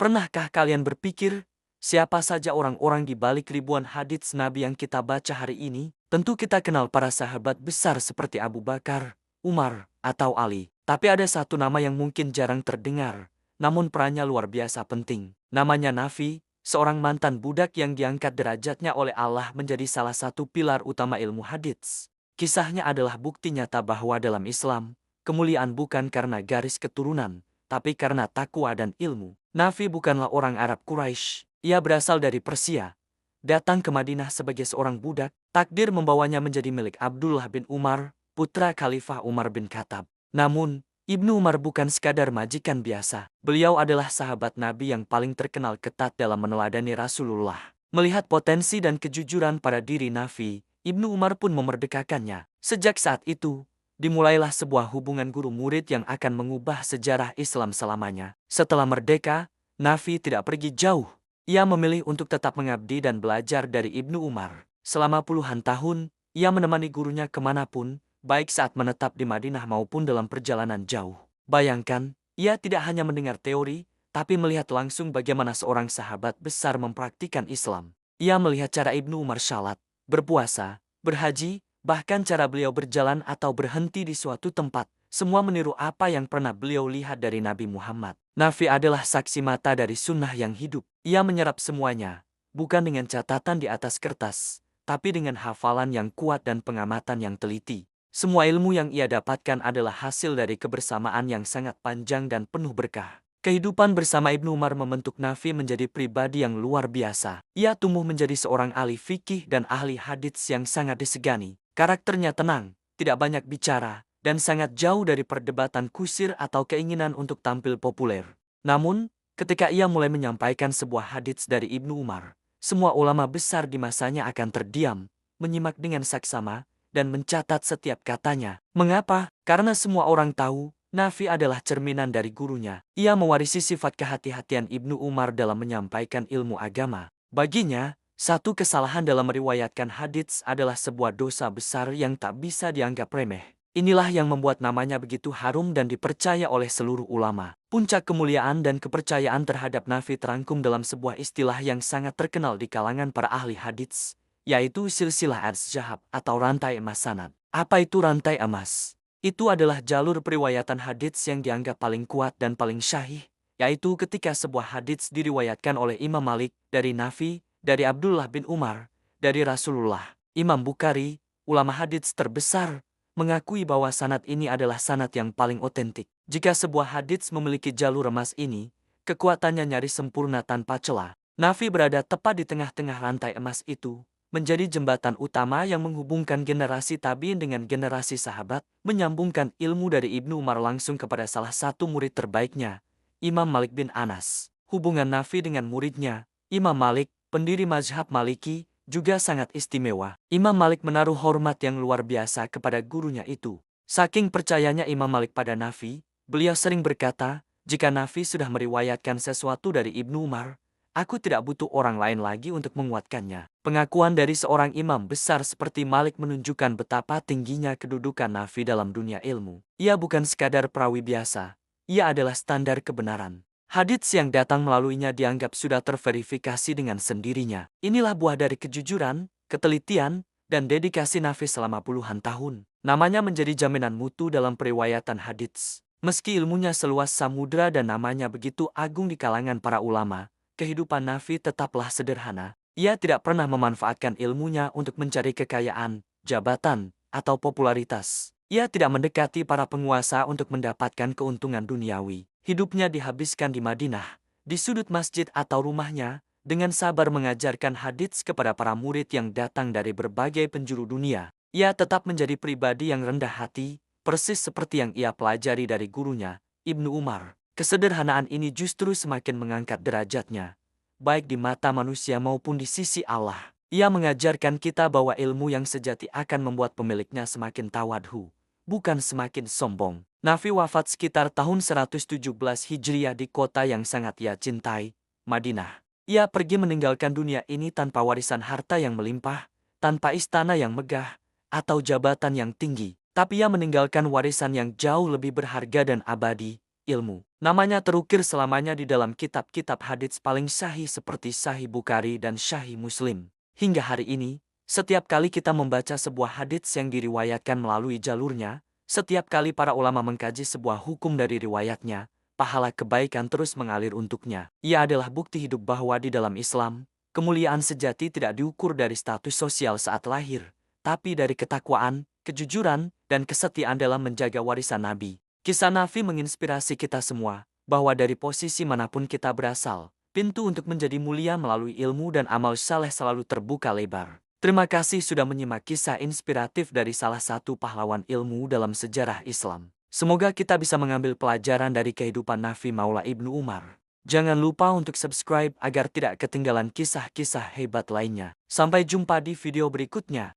Pernahkah kalian berpikir, siapa saja orang-orang di balik ribuan hadits Nabi yang kita baca hari ini? Tentu kita kenal para sahabat besar seperti Abu Bakar, Umar, atau Ali. Tapi ada satu nama yang mungkin jarang terdengar, namun perannya luar biasa penting. Namanya Nafi, seorang mantan budak yang diangkat derajatnya oleh Allah menjadi salah satu pilar utama ilmu hadits. Kisahnya adalah bukti nyata bahwa dalam Islam, kemuliaan bukan karena garis keturunan, tapi karena takwa dan ilmu. Nafi bukanlah orang Arab Quraisy. Ia berasal dari Persia. Datang ke Madinah sebagai seorang budak, takdir membawanya menjadi milik Abdullah bin Umar, putra Khalifah Umar bin Khattab. Namun, Ibnu Umar bukan sekadar majikan biasa. Beliau adalah sahabat Nabi yang paling terkenal ketat dalam meneladani Rasulullah. Melihat potensi dan kejujuran pada diri Nafi, Ibnu Umar pun memerdekakannya. Sejak saat itu, dimulailah sebuah hubungan guru-murid yang akan mengubah sejarah Islam selamanya. Setelah merdeka, Nafi tidak pergi jauh. Ia memilih untuk tetap mengabdi dan belajar dari Ibnu Umar. Selama puluhan tahun, ia menemani gurunya kemanapun, baik saat menetap di Madinah maupun dalam perjalanan jauh. Bayangkan, ia tidak hanya mendengar teori, tapi melihat langsung bagaimana seorang sahabat besar mempraktikkan Islam. Ia melihat cara Ibnu Umar shalat, berpuasa, berhaji, bahkan cara beliau berjalan atau berhenti di suatu tempat. Semua meniru apa yang pernah beliau lihat dari Nabi Muhammad. Nafi adalah saksi mata dari sunnah yang hidup. Ia menyerap semuanya, bukan dengan catatan di atas kertas, tapi dengan hafalan yang kuat dan pengamatan yang teliti. Semua ilmu yang ia dapatkan adalah hasil dari kebersamaan yang sangat panjang dan penuh berkah. Kehidupan bersama Ibnu Umar membentuk Nafi menjadi pribadi yang luar biasa. Ia tumbuh menjadi seorang ahli fikih dan ahli hadits yang sangat disegani. Karakternya tenang, tidak banyak bicara, dan sangat jauh dari perdebatan kusir atau keinginan untuk tampil populer. Namun, ketika ia mulai menyampaikan sebuah hadits dari Ibnu Umar, semua ulama besar di masanya akan terdiam, menyimak dengan saksama, dan mencatat setiap katanya. Mengapa? Karena semua orang tahu, Nafi adalah cerminan dari gurunya. Ia mewarisi sifat kehati-hatian Ibnu Umar dalam menyampaikan ilmu agama. Baginya, satu kesalahan dalam meriwayatkan hadits adalah sebuah dosa besar yang tak bisa dianggap remeh. Inilah yang membuat namanya begitu harum dan dipercaya oleh seluruh ulama. Puncak kemuliaan dan kepercayaan terhadap Nafi terangkum dalam sebuah istilah yang sangat terkenal di kalangan para ahli hadits, yaitu silsilah az-zahab atau rantai emas sanad. Apa itu rantai emas? Itu adalah jalur periwayatan hadits yang dianggap paling kuat dan paling syahih, yaitu ketika sebuah hadits diriwayatkan oleh Imam Malik dari Nafi, dari Abdullah bin Umar, dari Rasulullah. Imam Bukhari, ulama hadits terbesar, mengakui bahwa sanad ini adalah sanad yang paling otentik. Jika sebuah hadits memiliki jalur emas ini, kekuatannya nyaris sempurna tanpa celah. Nafi berada tepat di tengah-tengah rantai emas itu, menjadi jembatan utama yang menghubungkan generasi tabi'in dengan generasi sahabat, menyambungkan ilmu dari Ibnu Umar langsung kepada salah satu murid terbaiknya, Imam Malik bin Anas. Hubungan Nafi dengan muridnya, Imam Malik, pendiri mazhab Maliki, juga sangat istimewa. Imam Malik menaruh hormat yang luar biasa kepada gurunya itu. Saking percayanya Imam Malik pada Nafi, beliau sering berkata, jika Nafi sudah meriwayatkan sesuatu dari Ibnu Umar, aku tidak butuh orang lain lagi untuk menguatkannya. Pengakuan dari seorang imam besar seperti Malik menunjukkan betapa tingginya kedudukan Nafi dalam dunia ilmu. Ia bukan sekadar perawi biasa, ia adalah standar kebenaran. Hadits yang datang melaluinya dianggap sudah terverifikasi dengan sendirinya. Inilah buah dari kejujuran, ketelitian, dan dedikasi Nafi selama puluhan tahun. Namanya menjadi jaminan mutu dalam periwayatan hadits. Meski ilmunya seluas samudra dan namanya begitu agung di kalangan para ulama, kehidupan Nafi tetaplah sederhana. Ia tidak pernah memanfaatkan ilmunya untuk mencari kekayaan, jabatan, atau popularitas. Ia tidak mendekati para penguasa untuk mendapatkan keuntungan duniawi. Hidupnya dihabiskan di Madinah, di sudut masjid atau rumahnya, dengan sabar mengajarkan hadits kepada para murid yang datang dari berbagai penjuru dunia. Ia tetap menjadi pribadi yang rendah hati, persis seperti yang ia pelajari dari gurunya, Ibnu Umar. Kesederhanaan ini justru semakin mengangkat derajatnya, baik di mata manusia maupun di sisi Allah. Ia mengajarkan kita bahwa ilmu yang sejati akan membuat pemiliknya semakin tawadhu, bukan semakin sombong. Nafi wafat sekitar tahun 117 Hijriah di kota yang sangat ia cintai, Madinah. Ia pergi meninggalkan dunia ini tanpa warisan harta yang melimpah, tanpa istana yang megah, atau jabatan yang tinggi. Tapi ia meninggalkan warisan yang jauh lebih berharga dan abadi, ilmu. Namanya terukir selamanya di dalam kitab-kitab hadits paling sahih seperti Sahih Bukhari dan Sahih Muslim. Hingga hari ini, setiap kali kita membaca sebuah hadits yang diriwayatkan melalui jalurnya, setiap kali para ulama mengkaji sebuah hukum dari riwayatnya, pahala kebaikan terus mengalir untuknya. Ia adalah bukti hidup bahwa di dalam Islam, kemuliaan sejati tidak diukur dari status sosial saat lahir, tapi dari ketakwaan, kejujuran, dan kesetiaan dalam menjaga warisan Nabi. Kisah Nafi menginspirasi kita semua, bahwa dari posisi manapun kita berasal, pintu untuk menjadi mulia melalui ilmu dan amal saleh selalu terbuka lebar. Terima kasih sudah menyimak kisah inspiratif dari salah satu pahlawan ilmu dalam sejarah Islam. Semoga kita bisa mengambil pelajaran dari kehidupan Nafi Maula Ibnu Umar. Jangan lupa untuk subscribe agar tidak ketinggalan kisah-kisah hebat lainnya. Sampai jumpa di video berikutnya.